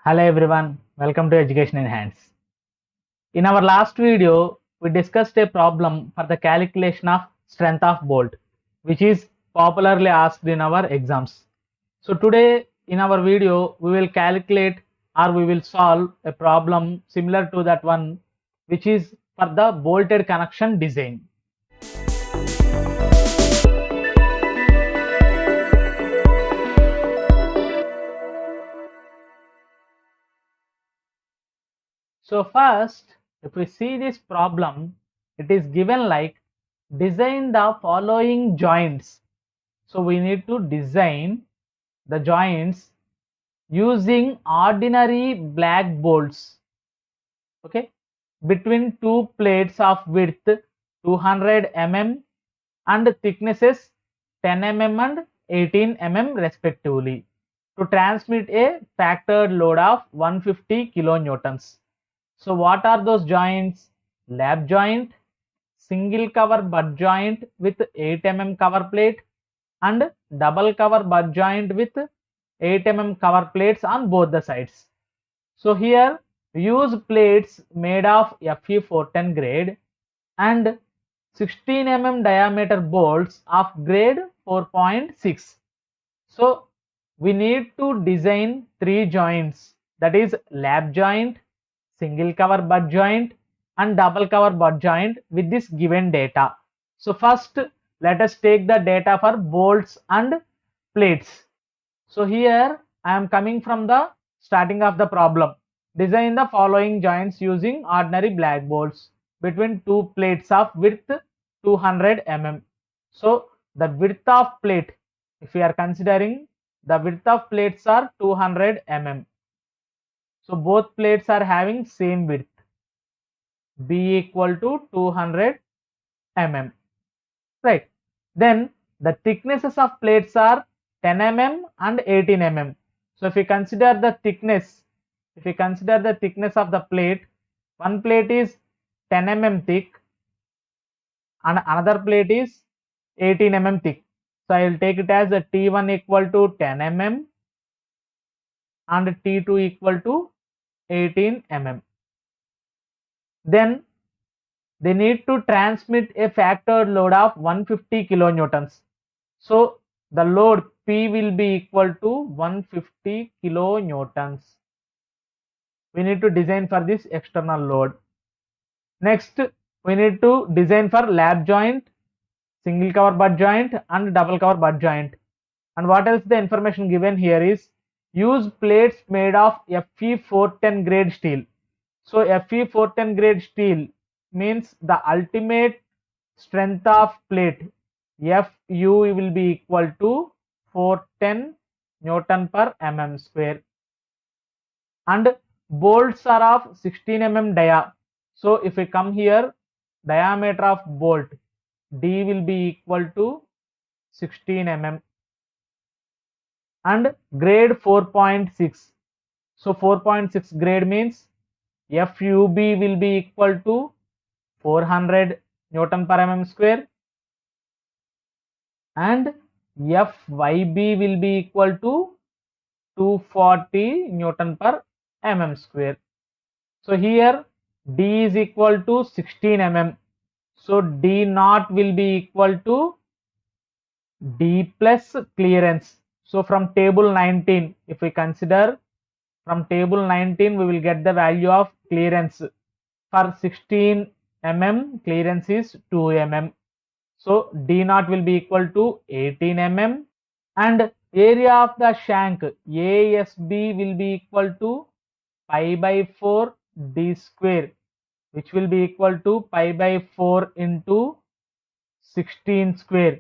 Hello everyone, welcome to Education in Hands. In our last video, we discussed a problem for the calculation of strength of bolt, which is popularly asked in our exams. So today in our video, we will calculate or we will solve a problem similar to that one, which is for the bolted connection design. So first, if we see this problem, it is given like design the following joints. So we need to design the joints using ordinary black bolts, okay, between two plates of width 200 mm and thicknesses 10 mm and 18 mm respectively to transmit a factored load of 150 kilonewtons. So what are those joints? Lap joint, single cover butt joint with 8 mm cover plate and double cover butt joint with 8 mm cover plates on both the sides. So here use plates made of Fe410 grade and 16 mm diameter bolts of grade 4.6. So we need to design three joints, that is lap joint, single cover butt joint and double cover butt joint with this given data. So first let us take the data for bolts and plates. So here I am coming from the starting of the problem. Design the following joints using ordinary black bolts between two plates of width 200 mm. So the width of plate, if we are considering, the width of plates are 200 mm. So both plates are having same width, B equal to 200 mm, right? Then the thicknesses of plates are 10 mm and 18 mm. So if we consider the thickness, of the plate, one plate is 10 mm thick and another plate is 18 mm thick. So I will take it as a T1 equal to 10 mm and T2 equal to 18 mm. Then they need to transmit a factored load of 150 kilonewtons. So the load P will be equal to 150 kilonewtons. We need to design for this external load. Next, we need to design for lap joint, single cover butt joint and double cover butt joint. And what else the information given here is use plates made of Fe410 grade steel. So Fe410 grade steel means the ultimate strength of plate Fu will be equal to 410 Newton per mm square, and bolts are of 16 mm dia. So if we come here, diameter of bolt D will be equal to 16 mm and grade 4.6. So 4.6 grade means FUB will be equal to 400 Newton per mm square and FYB will be equal to 240 Newton per mm square. So here D is equal to 16 mm. So D naught will be equal to D plus clearance. So from table 19, if we consider from table 19, we will get the value of clearance. For 16 mm, clearance is 2 mm. So D naught will be equal to 18 mm and area of the shank ASB will be equal to pi by 4 D square, which will be equal to pi by 4 into 16 square,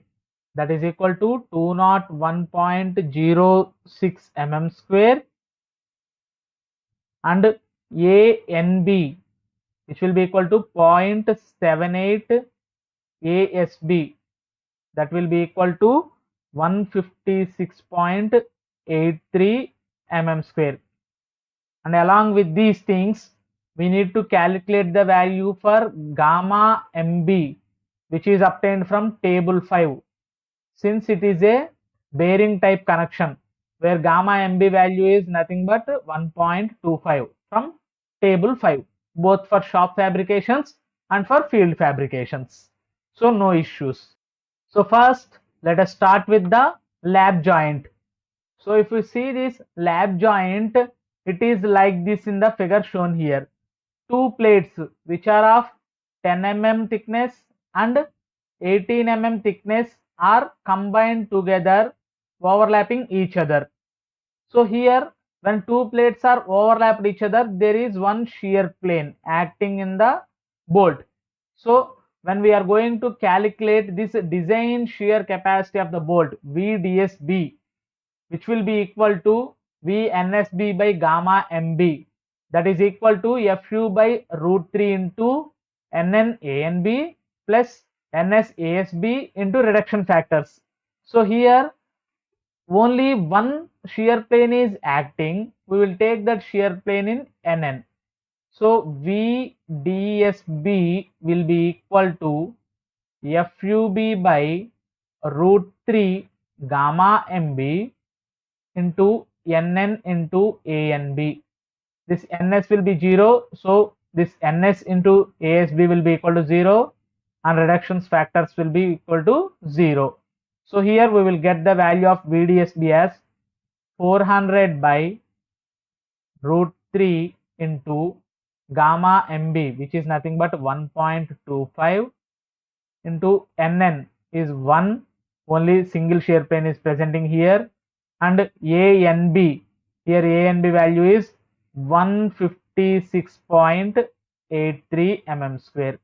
that is equal to 201.06 mm square, and ANB, which will be equal to 0.78 ASB, that will be equal to 156.83 mm square. And along with these things, we need to calculate the value for gamma MB, which is obtained from table 5. Since it is a bearing type connection, where gamma MB value is nothing but 1.25 from table 5, both for shop fabrications and for field fabrications. So no issues. So first, let us start with the lap joint. So if you see this lap joint, it is like this in the figure shown here. Two plates which are of 10 mm thickness and 18 mm thickness are combined together, overlapping each other. So here, when two plates are overlapped each other, there is one shear plane acting in the bolt. So when we are going to calculate this design shear capacity of the bolt VDSB, which will be equal to VNSB by gamma MB, that is equal to FU by root 3 into NNANB plus NSASB into reduction factors. So here only one shear plane is acting. We will take that shear plane in NN. So VDSB will be equal to FUB by root 3 gamma MB into NN into ANB. This NS will be 0. So this NS into ASB will be equal to 0 and reductions factors will be equal to 0. So here we will get the value of VDSB as 400 by root 3 into gamma MB, which is nothing but 1.25 into NN is 1, only single shear plane is presenting here, and ANB, here ANB value is 156.83 mm square.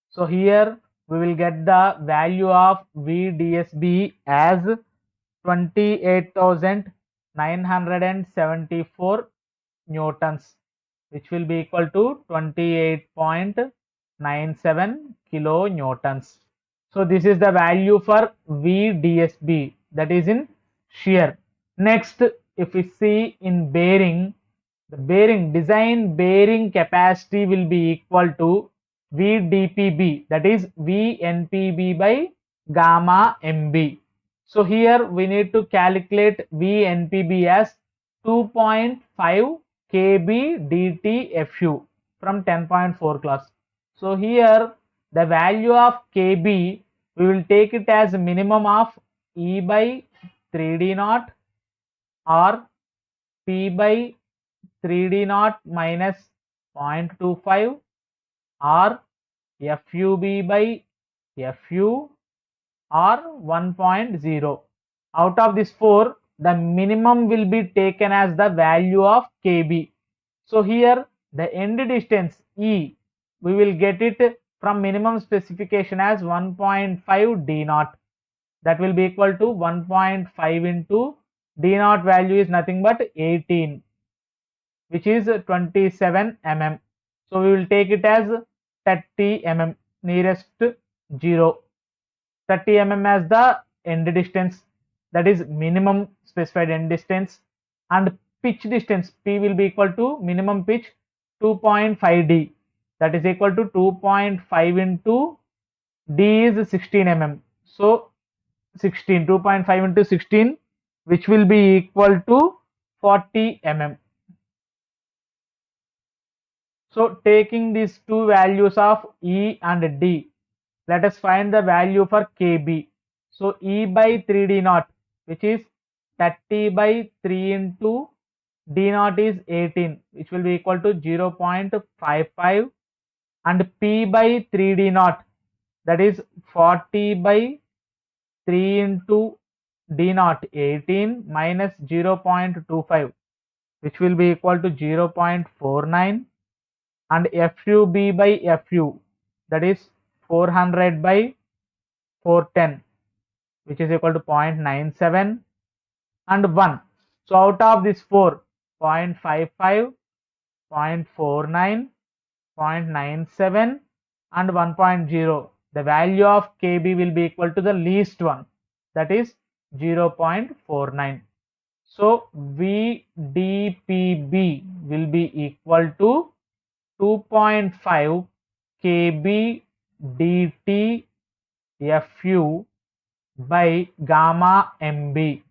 So here we will get the value of VDSB as 28,974 newtons, which will be equal to 28.97 kilonewtons. So this is the value for VDSB, that is in shear. Next, if we see in bearing, the bearing design bearing capacity will be equal to VDPB, that is VNPB by gamma MB. So here we need to calculate VNPB as 2.5 kb dt fu from 10.4 class. So here the value of kb, we will take it as minimum of E by 3d naught or P by 3d naught minus 0.25 or FUB by FU or 1.0. Out of this 4, the minimum will be taken as the value of kb. So here the end distance E, we will get it from minimum specification as 1.5 d naught. That will be equal to 1.5 into d naught value is nothing but 18, which is 27 mm. So we will take it as 30 mm nearest 0. 30 mm as the end distance, that is minimum specified end distance, and pitch distance P will be equal to minimum pitch 2.5 d, that is equal to 2.5 into d is 16 mm. So 2.5 into 16, which will be equal to 40 mm. So taking these two values of E and D, let us find the value for kb. So E by 3d naught, which is 30 by 3 into d naught is 18, which will be equal to 0.55, and P by 3d naught, that is 40 by 3 into d naught 18 minus 0.25, which will be equal to 0.49, and FUB by FU, that is 400 by 410, which is equal to 0.97 and 1. So out of this 4, 0.55, 0.49, 0.97 and 1.0, the value of kb will be equal to the least one, that is 0.49. So VDPB will be equal to 2.5 kb dt fu by gamma MB.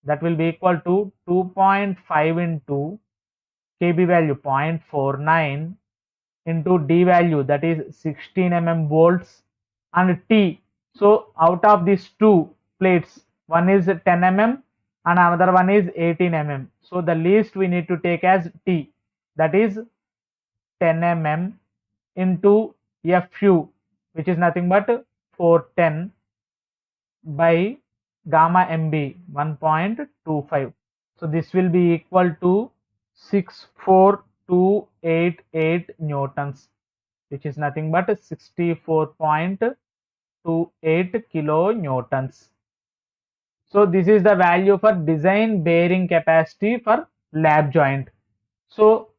that will be equal to 2.5 into kb value 0.49 into d value, that is 16 mm bolts, and t. So out of these two plates, one is 10 mm and another one is 18 mm. So the least we need to take as t, that is 10 mm into fu, which is nothing but 410 by gamma mb 1.25. So this will be equal to 64288 newtons, which is nothing but 64.28 kilonewtons. So this is the value for design bearing capacity for lap joint. So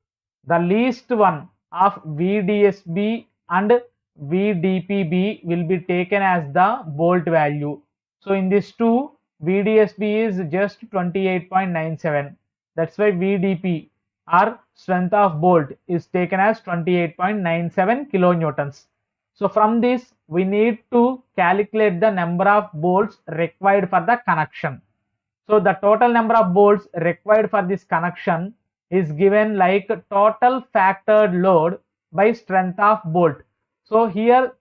the least one of VDSB and VDPB will be taken as the bolt value. So in this two, VDSB is just 28.97. That's why VDP, or strength of bolt, is taken as 28.97 kilonewtons. So from this, we need to calculate the number of bolts required for the connection. So the total number of bolts required for this connection is given like total factored load by strength of bolt. So here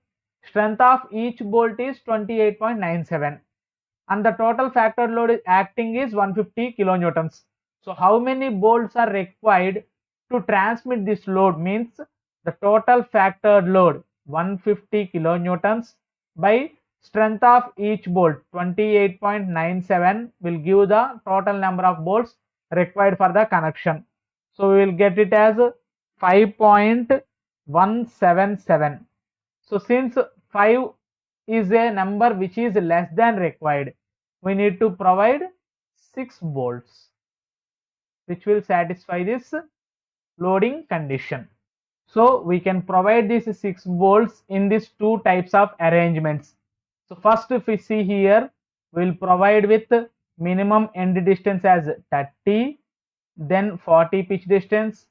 strength of each bolt is 28.97 and the total factored load acting is 150 kilonewtons. So how many bolts are required to transmit this load means the total factored load 150 kilonewtons by strength of each bolt 28.97 will give the total number of bolts required for the connection. So we will get it as 5.177. So since 5 is a number which is less than required, we need to provide 6 bolts which will satisfy this loading condition. So we can provide these 6 bolts in these two types of arrangements. So first, if we see here, we will provide with minimum end distance as 30, then 40 pitch distance,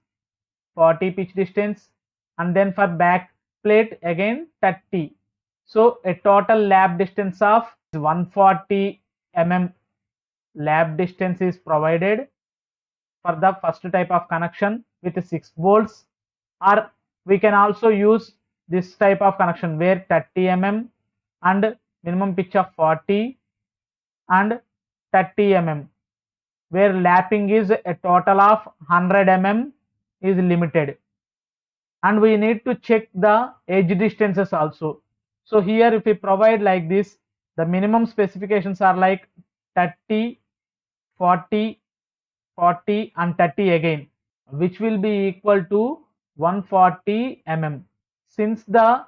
40 pitch distance, and then for back plate again 30. So a total lap distance of 140 mm lap distance is provided for the first type of connection with 6 bolts, or we can also use this type of connection where 30 mm and minimum pitch of 40 and 30 mm where lapping is a total of 100 mm is limited, and we need to check the edge distances also. So here if we provide like this, the minimum specifications are like 30, 40, 40 and 30 again, which will be equal to 140 mm. Since the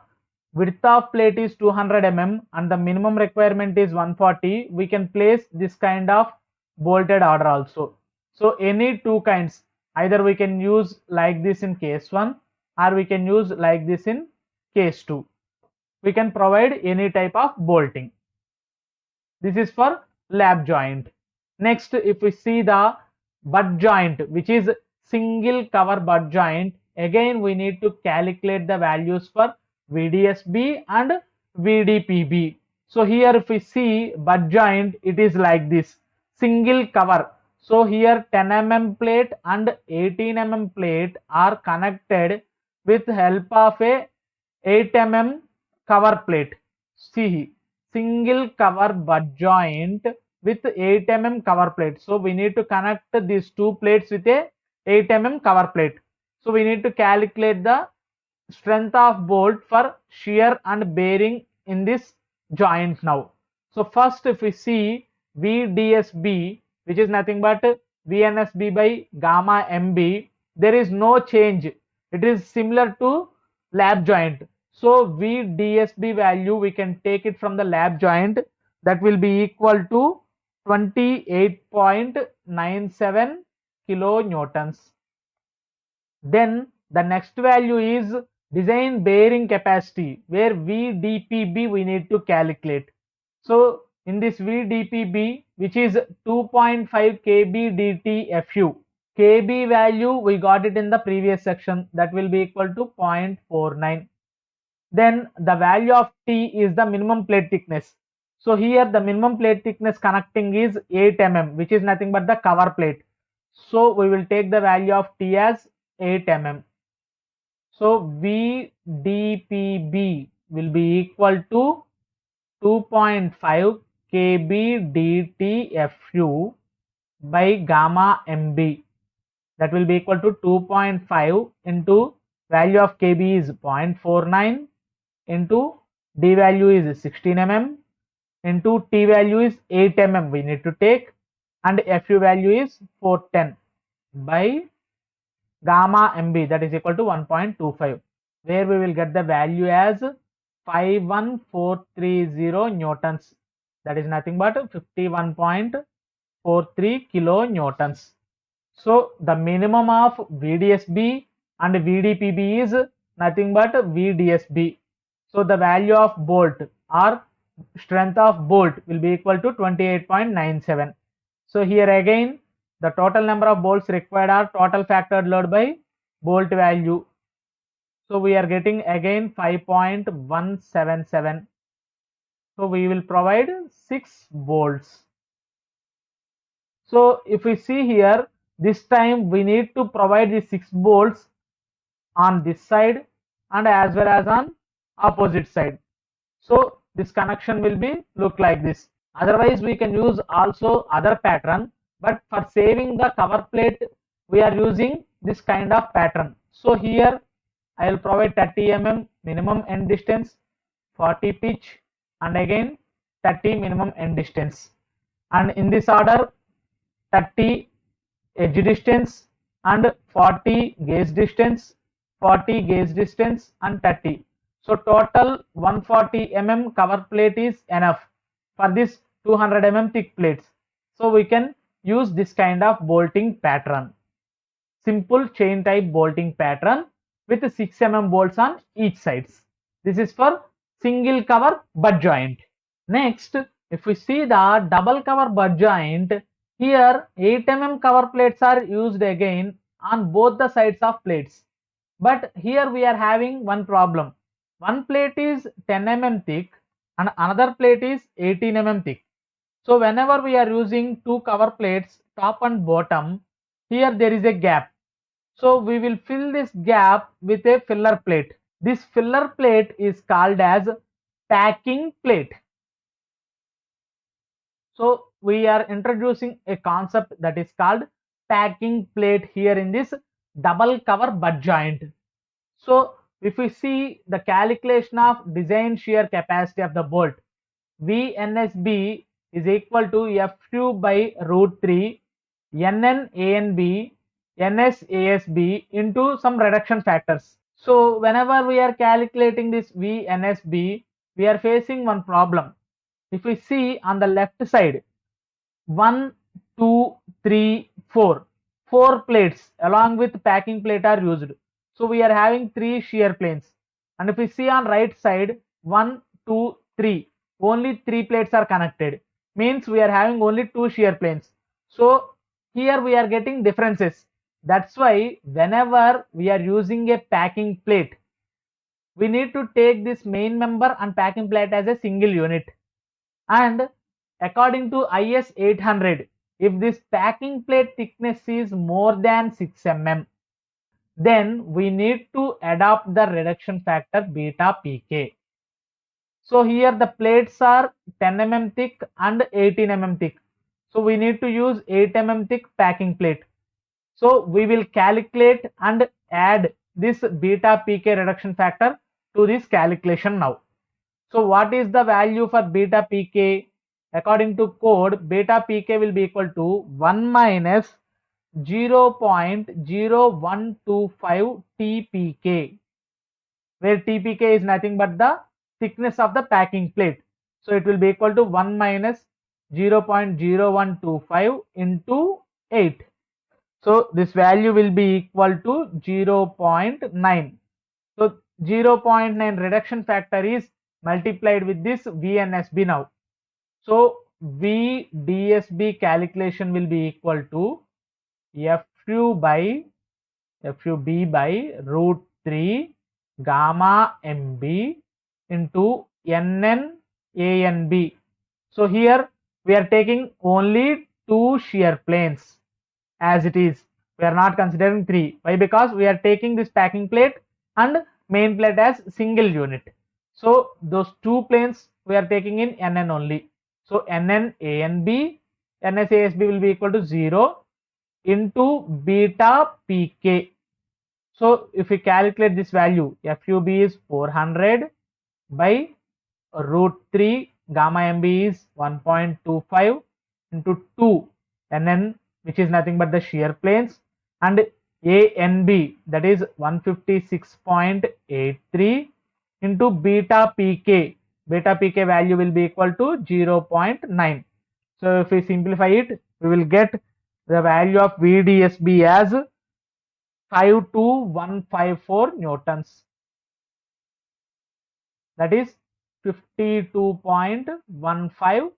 width of plate is 200 mm and the minimum requirement is 140, we can place this kind of bolted order also. So any two kinds, either we can use like this in case 1 or we can use like this in case 2. We can provide any type of bolting. This is for lap joint. Next, if we see the butt joint, which is single cover butt joint, again we need to calculate the values for VDSB and VDPB. So here if we see butt joint, it is like this, single cover. So here 10 mm plate and 18 mm plate are connected with help of a 8 mm cover plate. See, single cover butt joint with 8 mm cover plate. So we need to connect these two plates with a 8 mm cover plate. So we need to calculate the strength of bolt for shear and bearing in this joint now. So first if we see VDSB, which is nothing but VNSB by gamma MB, there is no change. It is similar to lap joint. So VDSB value we can take it from the lap joint, that will be equal to 28.97 kilonewtons. Then the next value is design bearing capacity, where VDPB we need to calculate. So in this VDPB, which is 2.5 kb dt fu, kb value we got it in the previous section, that will be equal to 0.49. Then the value of T is the minimum plate thickness. So here the minimum plate thickness connecting is 8 mm, which is nothing but the cover plate. So we will take the value of T as 8 mm. So VDPB will be equal to 2.5 kbdtfu by gamma mb. That will be equal to 2.5 into value of kb is 0.49 into d value is 16 mm into t value is 8 mm we need to take, and fu value is 410 by gamma mb, that is equal to 1.25, where we will get the value as 51430 newtons, that is nothing but 51.43 kilonewtons. So the minimum of VDSB and VDPB is nothing but VDSB. So the value of bolt or strength of bolt will be equal to 28.97. So here again the total number of bolts required are total factored load by bolt value. So we are getting again 5.177. So we will provide 6 bolts. So if we see here, this time we need to provide the 6 bolts on this side and as well as on opposite side. So this connection will be look like this. Otherwise we can use also other pattern, but for saving the cover plate we are using this kind of pattern. So here I will provide 30 mm minimum end distance, 40 pitch, and again 30 minimum end distance, and in this order 30 edge distance and 40 gauge distance, 40 gauge distance and 30. So total 140 mm cover plate is enough for this 200 mm thick plates. So we can use this kind of bolting pattern, simple chain type bolting pattern with 6 mm bolts on each sides. This is for single cover butt joint. Next, if we see the double cover butt joint, here 8 mm cover plates are used again on both the sides of plates. But here we are having one problem. One plate is 10 mm thick and another plate is 18 mm thick. So whenever we are using two cover plates, top and bottom, here there is a gap. So we will fill this gap with a filler plate. This filler plate is called as packing plate. So we are introducing a concept that is called packing plate here in this double cover butt joint. So if we see the calculation of design shear capacity of the bolt, VNSB is equal to Fu by root 3 NNANB NSASB into some reduction factors. So whenever we are calculating this VNSB, we are facing one problem. If we see on the left side, 1, 2, 3, 4, 4 plates along with packing plate are used. So we are having 3 shear planes. And if we see on right side, 1, 2, 3, only 3 plates are connected. Means we are having only 2 shear planes. So here we are getting differences. That's why whenever we are using a packing plate, we need to take this main member and packing plate as a single unit. And according to IS 800, if this packing plate thickness is more than 6 mm, then we need to adopt the reduction factor beta pk. So here the plates are 10 mm thick and 18 mm thick. So we need to use 8 mm thick packing plate. So we will calculate and add this beta pk reduction factor to this calculation now. So what is the value for beta pk? According to code, beta pk will be equal to 1 minus 0.0125 tpk, where tpk is nothing but the thickness of the packing plate. So it will be equal to 1 minus 0.0125 into 8. So this value will be equal to 0.9. So 0.9 reduction factor is multiplied with this VNSB now. So VDSB calculation will be equal to FU by FUB by root 3 gamma MB into NN ANB So here we are taking only 2 shear planes as it is. We are not considering 3. Why? Because we are taking this packing plate and main plate as single unit. So those 2 planes we are taking in NN only. So NN ANB, NS ASB will be equal to 0 into beta PK. So if we calculate this value, FUB is 400 by root 3, gamma MB is 1.25 into 2 NN, which is nothing but the shear planes, and ANB, that is 156.83 into beta PK. Beta PK value will be equal to 0.9. So if we simplify it, we will get the value of VDSB as 52154 newtons. That is 52.15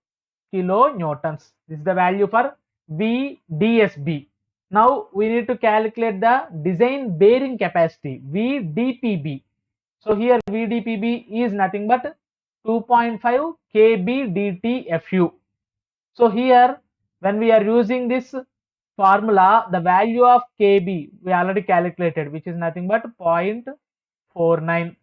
kilonewtons. This is the value for VDSB. Now we need to calculate the design bearing capacity, VDPB. So here VDPB is nothing but 2.5 kb dt fu. So here when we are using this formula, the value of kb we already calculated, which is nothing but 0.49,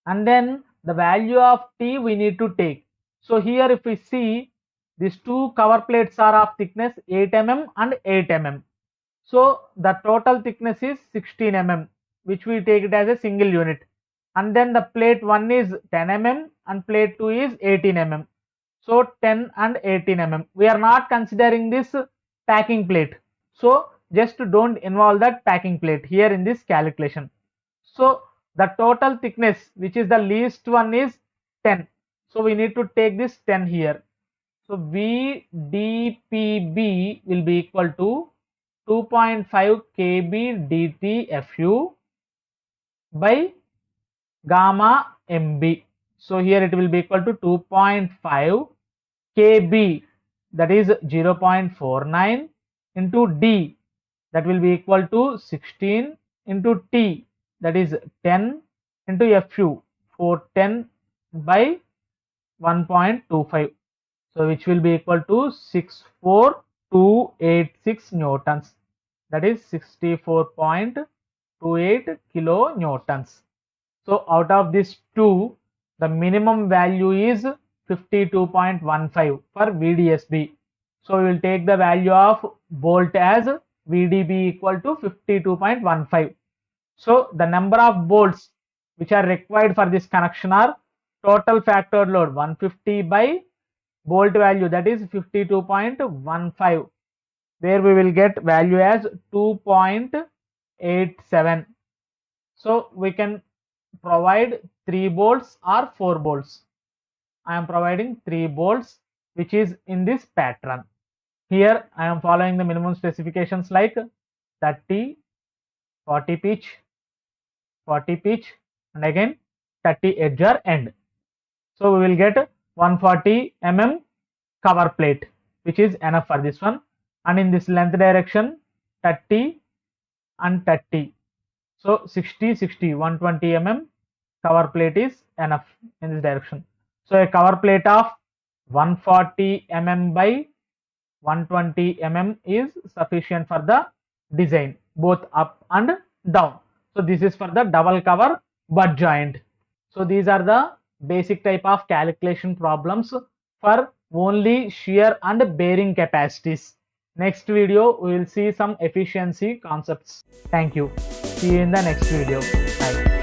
and then the value of T we need to take. So here if we see, these 2 cover plates are of thickness 8 mm and 8 mm. So the total thickness is 16 mm, which we take it as a single unit. And then the plate 1 is 10 mm and plate 2 is 18 mm. So 10 and 18 mm. We are not considering this packing plate. So just don't involve that packing plate here in this calculation. So the total thickness, which is the least one, is 10. So we need to take this 10 here. So VDPB will be equal to 2.5 kb dt fu by gamma MB. So here it will be equal to 2.5 kb, that is 0.49 into D, that will be equal to 16 into T, that is 10 into Fu, 410 by 1.25. So which will be equal to 64286 newtons, that is 64.28 kilonewtons. So out of this 2, the minimum value is 52.15 for VDSB. So we will take the value of bolt as VDB equal to 52.15. So the number of bolts which are required for this connection are total factor load 150 by bolt value, that is 52.15, where we will get value as 2.87. So we can provide 3 bolts or 4 bolts. I am providing 3 bolts, which is in this pattern. Here I am following the minimum specifications like 30, 40 pitch, 40 pitch, and again 30 edger end. So we will get 140 mm cover plate, which is enough for this one, and in this length direction 30 and 30. So 60, 60, 120 mm cover plate is enough in this direction. So a cover plate of 140 mm by 120 mm is sufficient for the design, both up and down. So this is for the double cover butt joint. So these are the basic type of calculation problems for only shear and bearing capacities. Next video we will see some efficiency concepts. Thank you. See you in the next video. Bye.